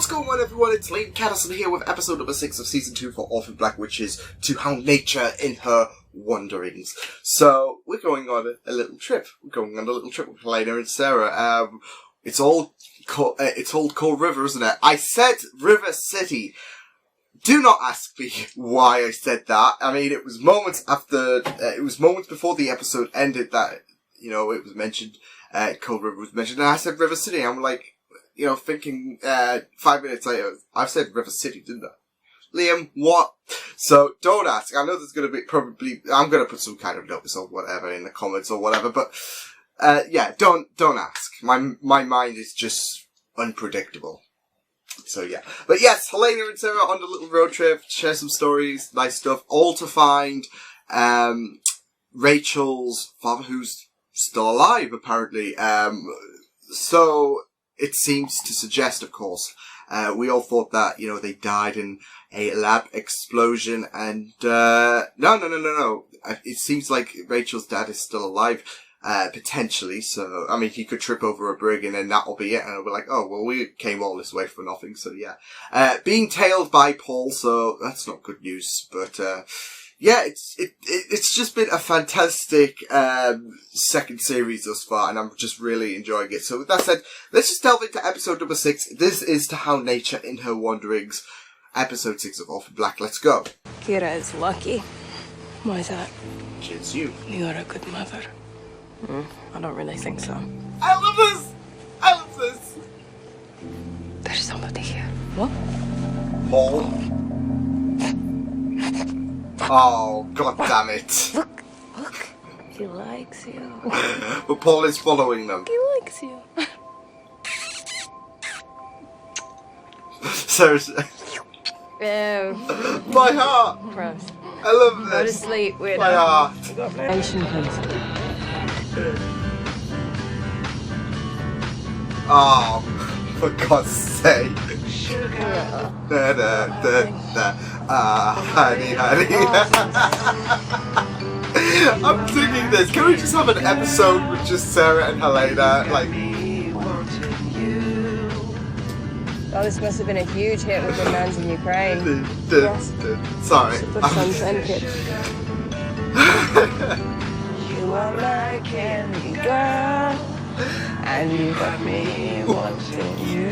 going on, everyone? It's Liam Catterson here with episode number 6 of season 2 for Orphan Black Witches to Hound Nature in her wanderings. So, we're going on a little trip. We're going on a little trip with Helena and Sarah. It's all called River, isn't it? I said River City. Do not ask me why I said that. I mean, it was moments before the episode ended that, you know, it was mentioned, Cold River was mentioned, and I said River City. I'm like, you know, thinking, 5 minutes later, I said River City, didn't I? Liam, what? So, don't ask. I know there's gonna be I'm gonna put some kind of notice or whatever in the comments or whatever, but, yeah, don't ask. My mind is just unpredictable. So, yeah. But yes, Helena and Sarah on the little road trip, share some stories, nice stuff, all to find, Rachel's father, who's still alive, apparently. So, it seems to suggest, of course, we all thought that, you know, they died in a lab explosion, and, no. It seems like Rachel's dad is still alive, potentially, so, I mean, he could trip over a brig and then that'll be it, and we're like, oh, well, we came all this way for nothing, so yeah. Being tailed by Paul, so that's not good news, but, yeah, it's just been a fantastic, second series thus far, and I'm just really enjoying it. So with that said, let's just delve into episode number 6. This is To Hound Nature in Her Wanderings, episode 6 of Orphan Black. Let's go. Kira is lucky. Why is that? It's you. You're a good mother. I don't really think so. I love this! I love this! There's somebody here. What? Paul. Oh, god damn it. Look. He likes you. But Paul is following them. He likes you. Seriously. My heart. Gross. I love this. Go to sleep, weirdo. My heart. Oh, for God's sake. Honey. I'm thinking this. Can we just have an episode with just Sarah and Helena? Like, Oh, this must have been a huge hit with the nuns in Ukraine. Yes. Sorry. The sons and kids. You are my candy girl, and you got me wanting you.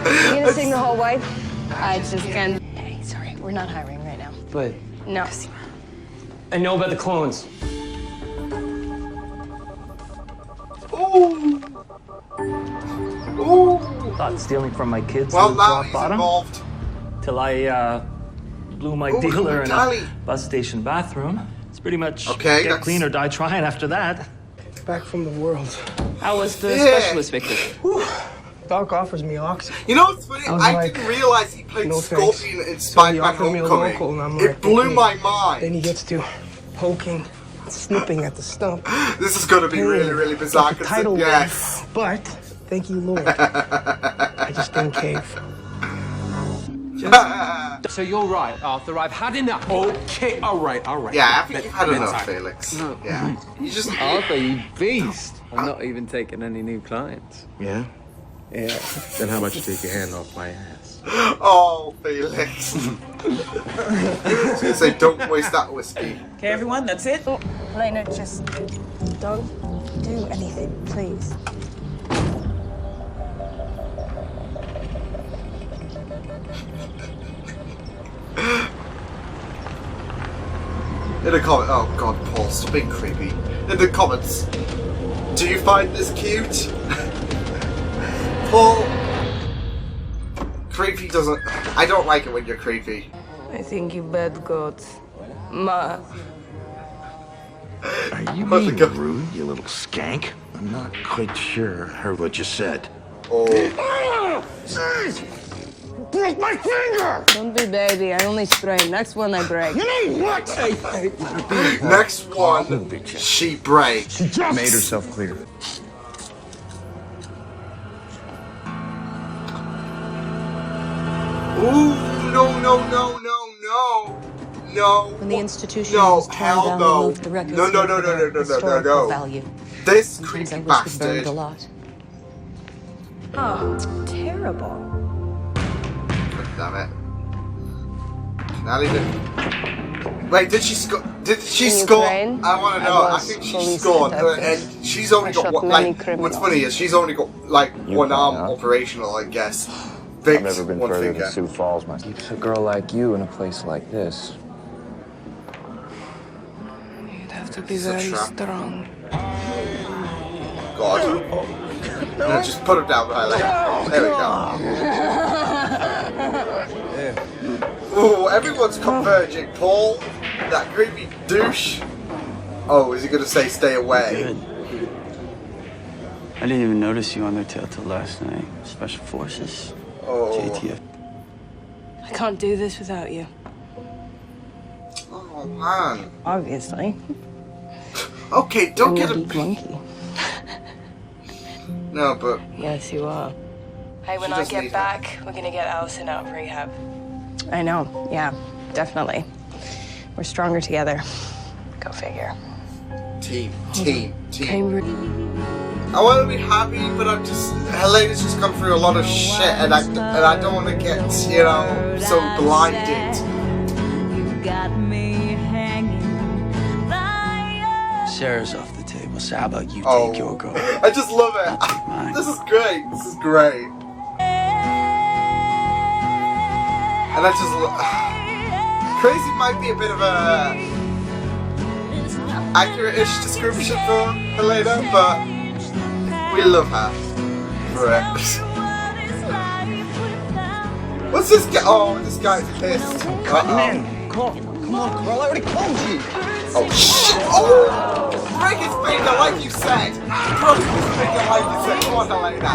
You gonna sing the whole way? I just can't. Hey, sorry, we're not hiring right now. But No. I know about the clones. Ooh. Ooh. Thought stealing from my kids Well, was now rock he's bottom involved. till I blew my Ooh, dealer in Tally. a bus station bathroom. It's pretty much Okay, get that's- clean or die trying after that. Back from the world. How was the Yeah. specialist, Victor? Doc offers me oxygen. You know what's funny? I was I like, didn't realize he played no Scorpion in So Spider-Man he offered me a Homecoming. local, and I'm It like, blew okay. my Then mind. he gets to poking, snipping at the stump. This is going to be really, really bizarre. The tidal Yes. wave. But thank you, Lord. I just didn't cave. So you're right, Arthur. I've had enough. Okay, all right. Yeah, I think you've had enough, Bedtime. Felix. Yeah. You just... Arthur, you beast. I'm not even taking any new clients. Yeah? Yeah. Then how about you take your hand off my ass? Oh, Felix. I was going to say, don't waste that whiskey. Okay, everyone, that's it. Oh, Helena, just don't do anything, please. In the comment, oh god, Paul, stop being creepy. In the comments, do you find this cute? Paul, creepy doesn't. I don't like it when you're creepy. I think you bad goats. Ma. Are you How's it being go? rude, you little skank? I'm not quite sure I heard what you said. Oh, Break my finger! Don't be baby, I only sprain. Next one I break. You know what? next one, she breaks. She just made herself clear. Ooh, no. When the institution no, was torn hell down, no. they moved the records No. for their historical value. This Sometimes creepy I wish we bastard. burned a lot. Oh, terrible. damn it. Finale did. Wait, did she score? Did she score? Ukraine, I want to know. I was think she police scored, detective. and she's only I got shot what? many Like, criminals. what's funny is she's only got like one arm operational, I guess. I've never been one further finger. than Sioux Falls myself. Keeps a girl like you in a place like this. You'd have to be It's a very trap. strong. God. No, just put him down right like there we go. Ooh, everyone's converging. Paul, that creepy douche. Oh, is he gonna say stay away? Good. I didn't even notice you on their tail till last night. Special Forces. Oh. JTF. I can't do this without you. Oh man. Obviously. Okay, don't I'm get a a geek monkey. No, but Yes, you are. Hey, when She I does get need back, we're gonna get Allison out of rehab. I know. Yeah, definitely. We're stronger together. Go figure. team. Cambridge. I want to be happy, but I'm just Helena's just gone through a lot of shit, and I don't want to get so blinded. Sarah's off the table, so how about you Oh, take your girl? I just love it. I'll take mine. This is great. This is great. And I just crazy might be a bit of a accurate-ish description for Helena, but we love her for it. What's this guy? Oh, this guy's pissed. Come on, Carl, I already called you. Oh shit! Oh! Break his finger like you said! Break his finger like you said! Come on, Helena!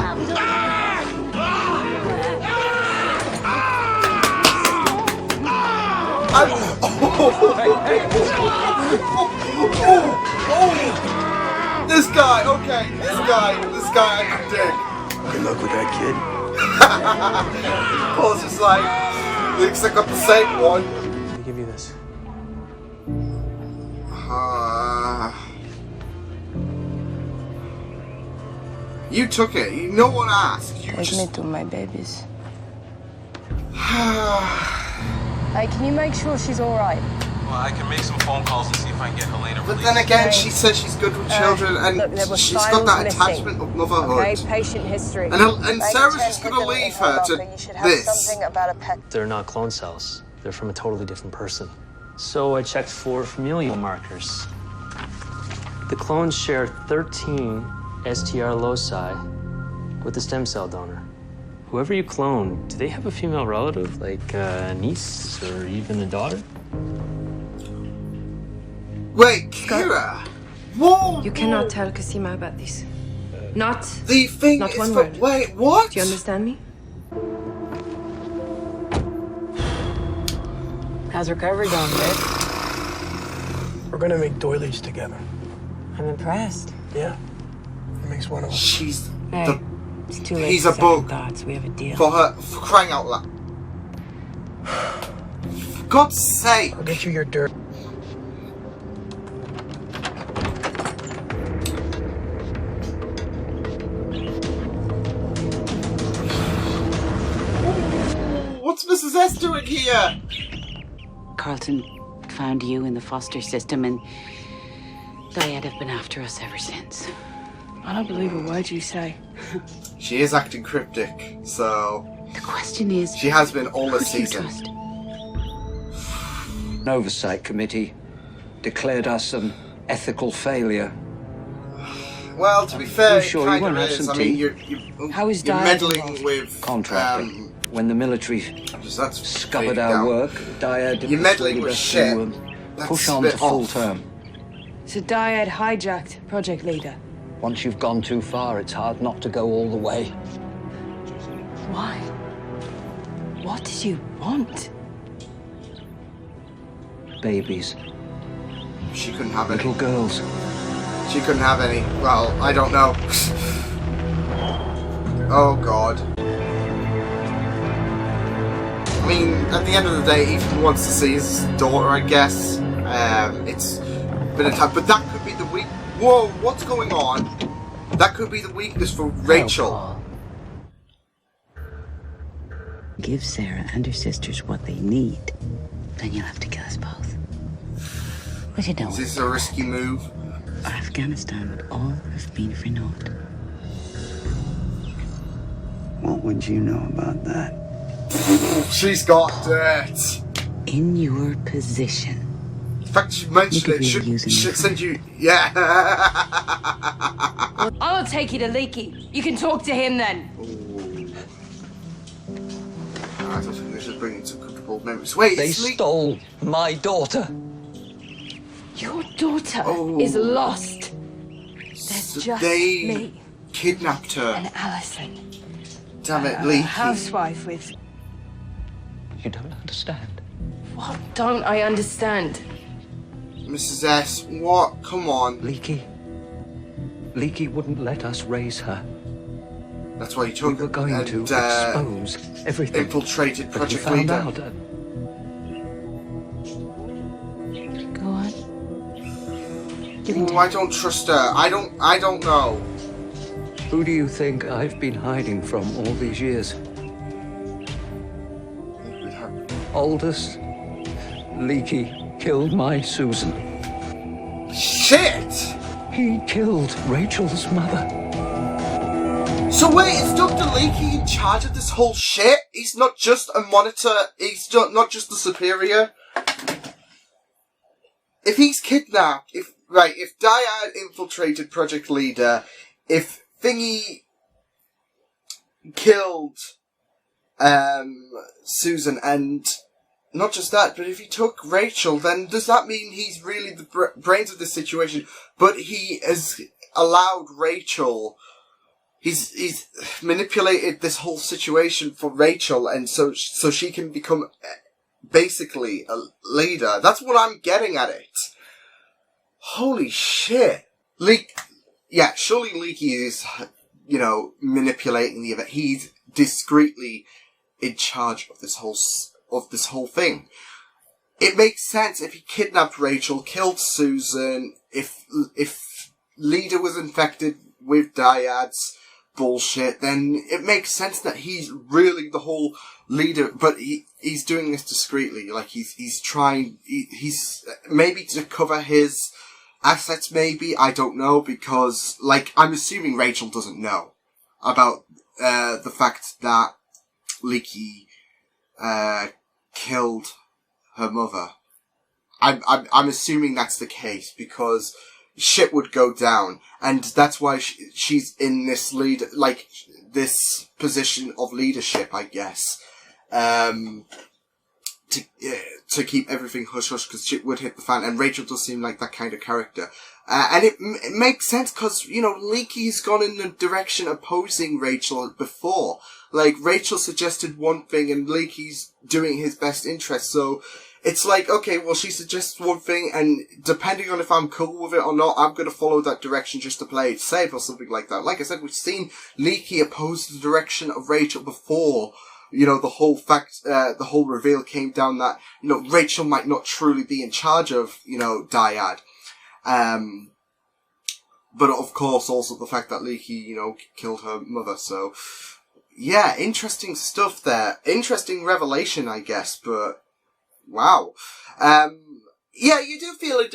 This guy, okay, this guy I can dig. Good luck with that kid. Paul's just like, looks like I got the same one. Let me give you this. You took it. No one asked. You Take me just. to my babies. Hey, can you make sure she's alright? Well, I can make some phone calls and see if I can get Helena But released. then again, she says she's good with children, look, there and were she's got that files attachment missing. of motherhood. Okay, patient history. And They Sarah's intend just gonna him leave in her hold to up, but you should have this. something about a pet. They're not clone cells. They're from a totally different person. So I checked for familial markers. The clones share 13 STR loci with the stem cell donor. Whoever you clone, do they have a female relative, like a niece or even a daughter? Wait, Kira! Whoa! You cannot tell Cosima about this. Not. The thing Not is one for- word. Wait, what? Do you understand me? How's recovery going, babe? We're gonna make doilies together. I'm impressed. Yeah. It makes one of us. She's Hey, the it's too late. he's for a second bug. thoughts. We have a deal. for crying out loud. For God's sake! I'll get you your dirt. What's Mrs. S doing here? Carlton found you in the foster system, and Dyad have been after us ever since. I don't believe a word you say. She is acting cryptic, so The question is, she has been all who this do you season. trust? An oversight committee declared us an ethical failure. Well, to be fair, You sure it you kind won't of have is. some I mean, tea? How is you're Diane meddling involved? with Contracting. When the military that's scuppered fading our down. work, Dyad You're meddling persuaded with us shit. to That's push a on bit to full off. term. So Dyad hijacked project leader. Once you've gone too far, it's hard not to go all the way. Why? What did you want? Babies, She couldn't have any. little girls. She couldn't have any. Well, I don't know. Oh God. I mean, at the end of the day, Ethan wants to see his daughter, I guess. It's been a time, but that could be the weak. Whoa, what's going on? That could be the weakness for Rachel. give Sarah and her sisters what they need, then you'll have to kill us both. But you don't. Is this a risky move? Or Afghanistan would all have been for naught. What would you know about that? She's got dirt. In your position. The fact she mentioned it should send you. Yeah. I'll take you to Leekie. You can talk to him then. I don't think this is bringing some comfortable memories. Wait, They stole my daughter. Your daughter is lost. There's just me kidnapped her. and Alison. Damn it, A Leekie. housewife with... You don't understand. What don't I understand? Mrs. S, what? Come on. Leekie wouldn't let us raise her. That's why you took We were going to expose everything. Infiltrated But he Project found Leader. out. Go on. Ooh, I don't trust her. I don't know. Who do you think I've been hiding from all these years? Oldest, Leekie killed my Susan. Shit! He killed Rachel's mother. So wait, is Dr. Leekie in charge of this whole shit? He's not just a monitor, he's not just the superior. If he's kidnapped, if Dyad infiltrated Project Leader, if Thingy killed Susan, and not just that, but if he took Rachel, then does that mean he's really the brains of the situation? But he has allowed Rachel. He's manipulated this whole situation for Rachel, and so she can become basically a leader. That's what I'm getting at it. Holy shit. Surely Leekie is, manipulating the event. He's discreetly in charge of this whole thing. It makes sense if he kidnapped Rachel, killed Susan, if Leader was infected with Dyad's bullshit, then it makes sense that he's really the whole leader, but he's doing this discreetly. Like, he's trying, he's maybe to cover his assets, maybe, I don't know, because, I'm assuming Rachel doesn't know about, the fact that Leekie, killed her mother. I'm assuming that's the case, because shit would go down, and that's why she's in this this position of leadership, I guess, to keep everything hush hush, because shit would hit the fan, and Rachel does seem like that kind of character, and it makes sense, because, Leekie's gone in the direction opposing Rachel before. Rachel suggested one thing, and Leekie's doing his best interest, so it's okay, well, she suggests one thing, and depending on if I'm cool with it or not, I'm gonna follow that direction just to play it safe or something like that. Like I said, we've seen Leekie oppose the direction of Rachel before, the whole reveal came down that, Rachel might not truly be in charge of, Dyad. But of course also the fact that Leekie, killed her mother, so, yeah, interesting stuff there. Interesting revelation, I guess, but wow. You do feel a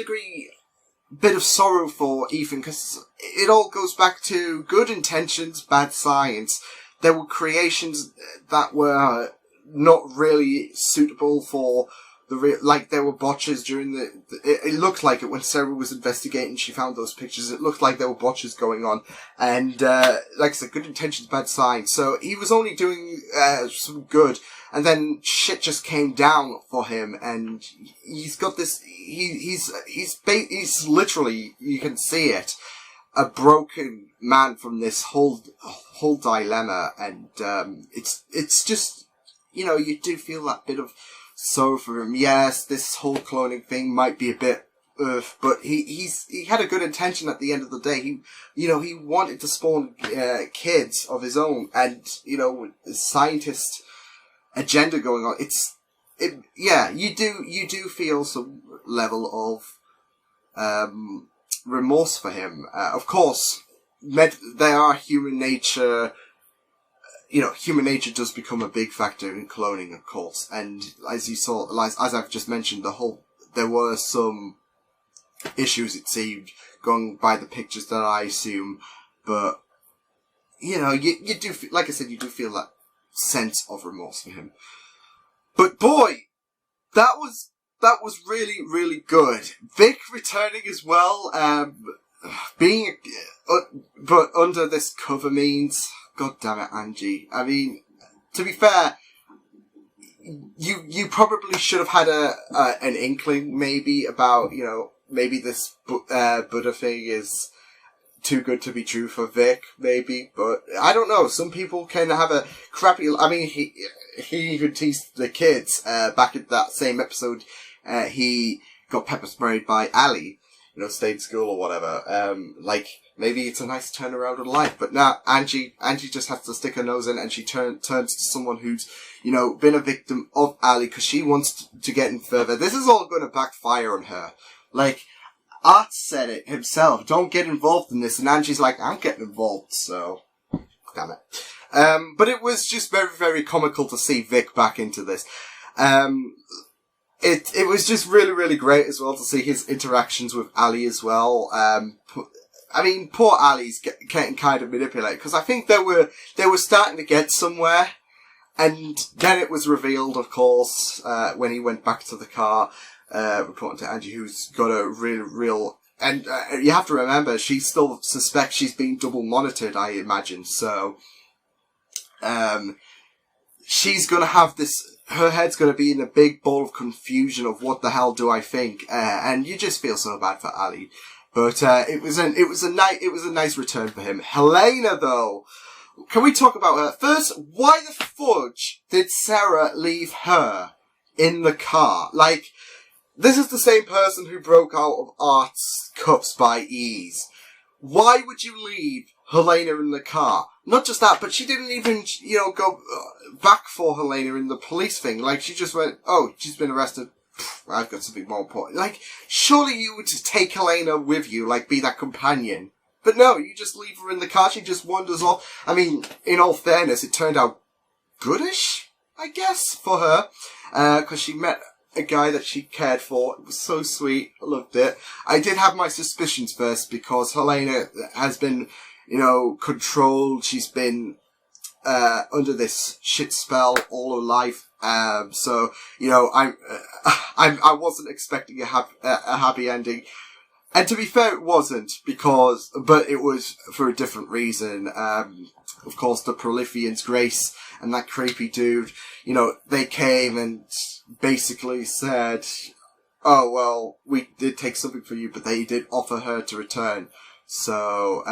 bit of sorrow for Ethan, because it all goes back to good intentions, bad science. There were creations that were not really suitable for there were botches during it looked like it when Sarah was investigating, she found those pictures, it looked like there were botches going on, and, like I said, good intentions, bad science. So he was only doing, some good, and then shit just came down for him, and he's got this, he's literally, you can see it, a broken man from this whole dilemma, and, it's just, you do feel that bit of sorrow for him. Yes, this whole cloning thing might be a bit but he had a good intention at the end of the day. He wanted to spawn kids of his own, and with the scientist agenda going on, you do feel some level of remorse for him. Of course, they are human nature. human nature does become a big factor in cloning, of course. And as you saw, as I've just mentioned, there were some issues, it seemed, going by the pictures that I assume. But, you do, like I said, you do feel that sense of remorse for him. But boy, that was really, really good. Vic returning as well, but under this cover means, God damn it, Angie. I mean, to be fair, you probably should have had an inkling maybe about, maybe this Buddha thing is too good to be true for Vic, maybe, but I don't know. Some people can have a crappy, I mean, he even teased the kids, back at that same episode, he got pepper sprayed by Ali, stayed in school or whatever. Maybe it's a nice turnaround of life, but now Angie just has to stick her nose in, and she turns to someone who's, been a victim of Ali because she wants to get in further. This is all going to backfire on her. Art said it himself, don't get involved in this, and Angie's like, I'm getting involved, so, damn it. But it was just very, very comical to see Vic back into this. It was just really, really great as well to see his interactions with Ali as well. I mean, poor Ali's getting kind of manipulated, because I think they were starting to get somewhere, and then it was revealed, of course, when he went back to the car, reporting to Angie, who's got a real, and you have to remember, she still suspects she's being double monitored, I imagine, so, she's gonna have this, her head's gonna be in a big ball of confusion of what the hell do I think, and you just feel so bad for Ali. But, it was a nice return for him. Helena, though, can we talk about her? First, why the fudge did Sarah leave her in the car? This is the same person who broke out of Art's cuffs by ease. Why would you leave Helena in the car? Not just that, but she didn't even, go back for Helena in the police thing. She just went, oh, she's been arrested. I've got something more important. Surely you would take Helena with you, be that companion. But no, you just leave her in the car, she just wanders off. I mean, in all fairness, it turned out goodish, I guess, for her. 'Cause she met a guy that she cared for. It was so sweet. I loved it. I did have my suspicions first, because Helena has been, controlled. She's been, under this shit spell all her life. So, I wasn't expecting a happy ending. And to be fair, it wasn't, but it was for a different reason. Of course, the Prolifians, Grace, and that creepy dude, they came and basically said, oh, well, we did take something for you, but they did offer her to return. So,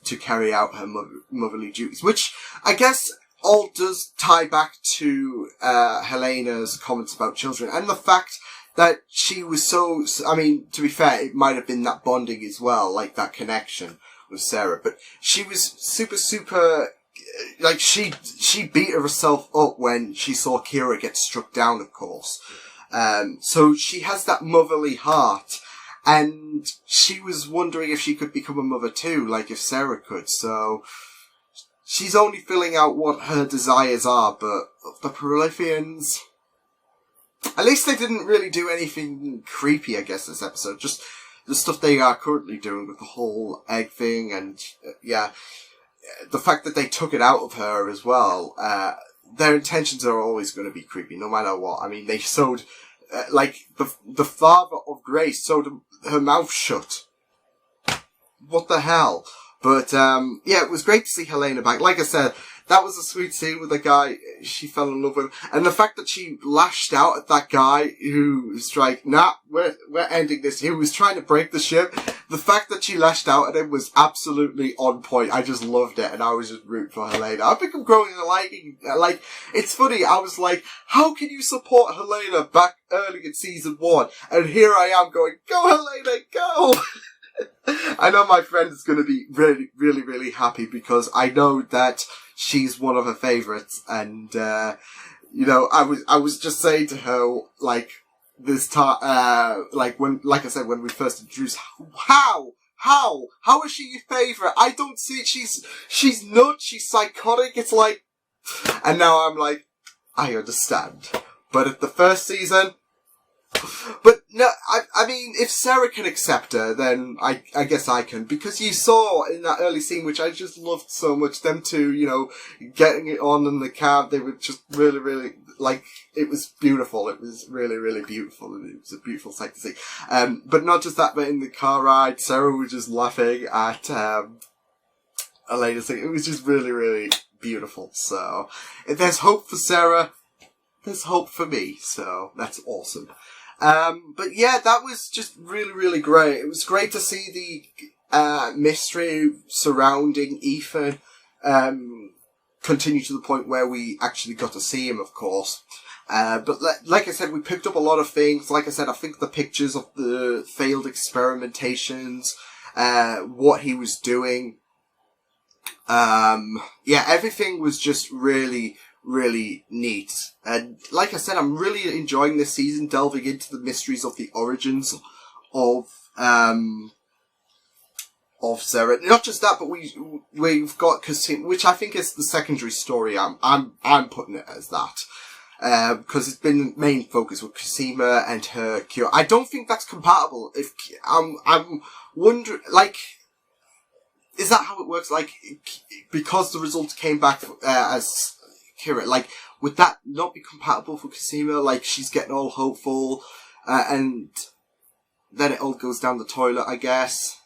to carry out her motherly duties, which I guess all does tie back to, Helena's comments about children, and the fact that she was so, I mean, to be fair, it might have been that bonding as well, that connection with Sarah, but she was super, she beat herself up when she saw Kira get struck down, of course. So she has that motherly heart, and she was wondering if she could become a mother too, if Sarah could, so she's only filling out what her desires are, but the Prolifians, at least they didn't really do anything creepy, I guess, this episode. Just the stuff they are currently doing with the whole egg thing, and, the fact that they took it out of her as well. Their intentions are always going to be creepy, no matter what. I mean, they sewed, the father of Grace sewed her mouth shut. What the hell? But, it was great to see Helena back. Like I said, that was a sweet scene with the guy she fell in love with. And the fact that she lashed out at that guy who was like, nah, we're ending this. He was trying to break the ship. The fact that she lashed out at him was absolutely on point. I just loved it, and I was just rooting for Helena. I think I'm growing a liking, it's funny, I was like, how can you support Helena back early in season 1? And here I am going, go Helena, go! I know my friend is going to be really, really, really happy, because I know that she's one of her favourites, and, I was just saying to her, this time, when we first introduced, how is she your favourite? I don't see it, she's nuts, she's psychotic, it's And now I'm like, I understand. But at the first season... But no, I mean, if Sarah can accept her, then I guess I can. Because you saw in that early scene, which I just loved so much, them two, you know, getting it on in the cab, they were just really, really, like, it was beautiful. It was really, really beautiful. It was a beautiful sight to see. But not just that, but in the car ride, Sarah was just laughing at, Elena's thing. It was just really, really beautiful. So, if there's hope for Sarah, there's hope for me. So, that's awesome. But yeah, that was just really, really great. It was great to see the mystery surrounding Ethan continue to the point where we actually got to see him, of course. But like I said, we picked up a lot of things. Like I said, I think the pictures of the failed experimentations, what he was doing, yeah, everything was just really, really neat. And like I said, I'm really enjoying this season, delving into the mysteries of the origins of Sarah. Not just that, but we've got Cassim, which I think is the secondary story. I'm putting it as that. Because it's been the main focus with Cassima and her cure. I don't think that's compatible. If I'm wondering, like, is that how it works? Like, because the results came back as Kira, like, would that not be compatible for Cassima? Like, she's getting all hopeful, and then it all goes down the toilet, I guess.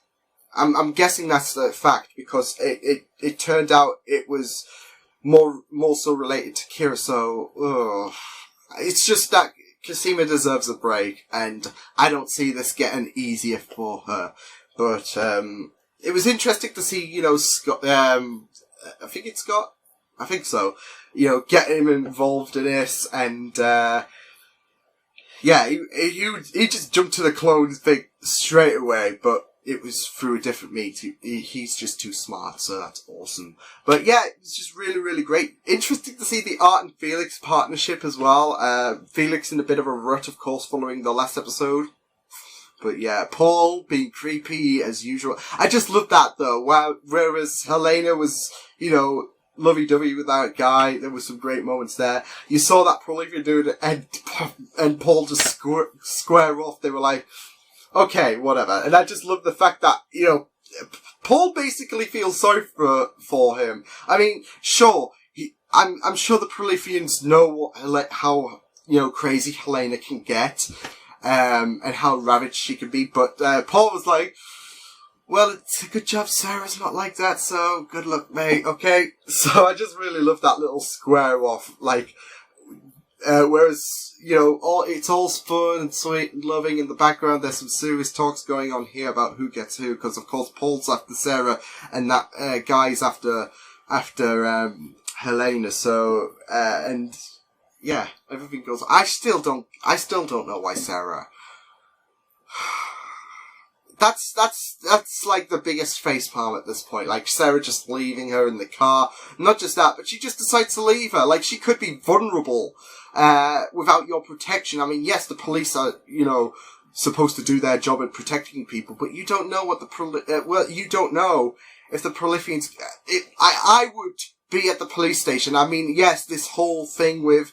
I'm guessing that's the fact, because it turned out it was more so related to Kira, so, it's just that Cassima deserves a break, and I don't see this getting easier for her. But, it was interesting to see, you know, Scott, I think it's Scott? I think so. You know, get him involved in this, and, yeah, he just jumped to the clones thing straight away, but it was through a different meet. He's just too smart, so that's awesome. But yeah, it's just really, really great. Interesting to see the Art and Felix partnership as well. Felix in a bit of a rut, of course, following the last episode. But yeah, Paul being creepy as usual. I just love that though. Wow. Whereas Helena was, you know, lovey-dovey with that guy. There were some great moments there. You saw that Prolivia dude and Paul just square off. They were like, okay, whatever. And I just love the fact that, you know, Paul basically feels sorry for him. I mean, sure, I'm sure the Prolifians know how, you know, crazy Helena can get. And how ravaged she can be, but Paul was like, well, it's a good job Sarah's not like that, so good luck, mate, okay? So I just really love that little square off, like, whereas, you know, it's all fun and sweet and loving in the background. There's some serious talks going on here about who gets who, because of course Paul's after Sarah, and that guy's after Helena, so, and yeah, everything goes. I still don't know why Sarah. That's like the biggest facepalm at this point. Like, Sarah just leaving her in the car. Not just that, but she just decides to leave her. Like, she could be vulnerable, without your protection. I mean, yes, the police are, you know, supposed to do their job at protecting people, but you don't know what you don't know if the Prolifians, I would be at the police station. I mean, yes, this whole thing with,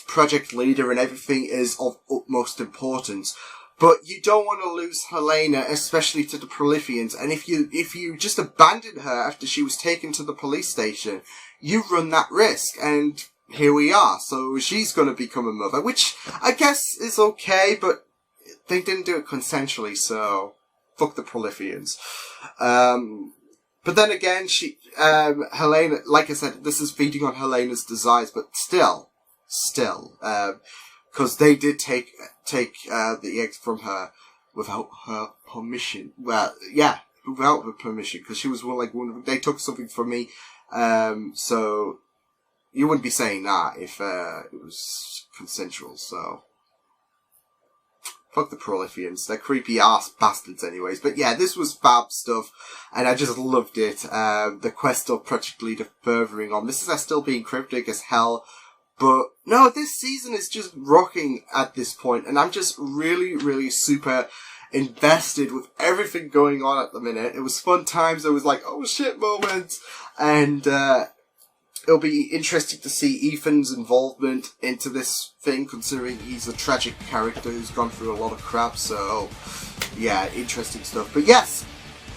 project leader and everything is of utmost importance. But you don't want to lose Helena, especially to the Prolifians. And if you just abandon her after she was taken to the police station, you run that risk. And here we are. So she's going to become a mother, which I guess is okay, but they didn't do it consensually, so fuck the Prolifians. But then again, Helena, like I said, this is feeding on Helena's desires, but still, because they did take the eggs from her without her permission. Well, yeah, without her permission, because she was they took something from me, so you wouldn't be saying that if it was consensual, so. Fuck the Prolifians. They're creepy ass bastards anyways. But yeah, this was fab stuff, and I just loved it. The quest of Project Leader furthering on. This is still being cryptic as hell, but no, this season is just rocking at this point, and I'm just really, really super invested with everything going on at the minute. It was fun times. There was like, oh shit moments. And, it'll be interesting to see Ethan's involvement into this thing, considering he's a tragic character who's gone through a lot of crap, so yeah, interesting stuff. But yes,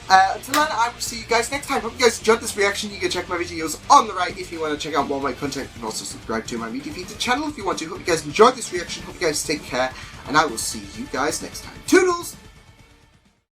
until then, I will see you guys next time. Hope you guys enjoyed this reaction. You can check my videos on the right if you want to check out more of my content. You can also subscribe to my media feature channel if you want to. Hope you guys enjoyed this reaction. Hope you guys take care, and I will see you guys next time. Toodles!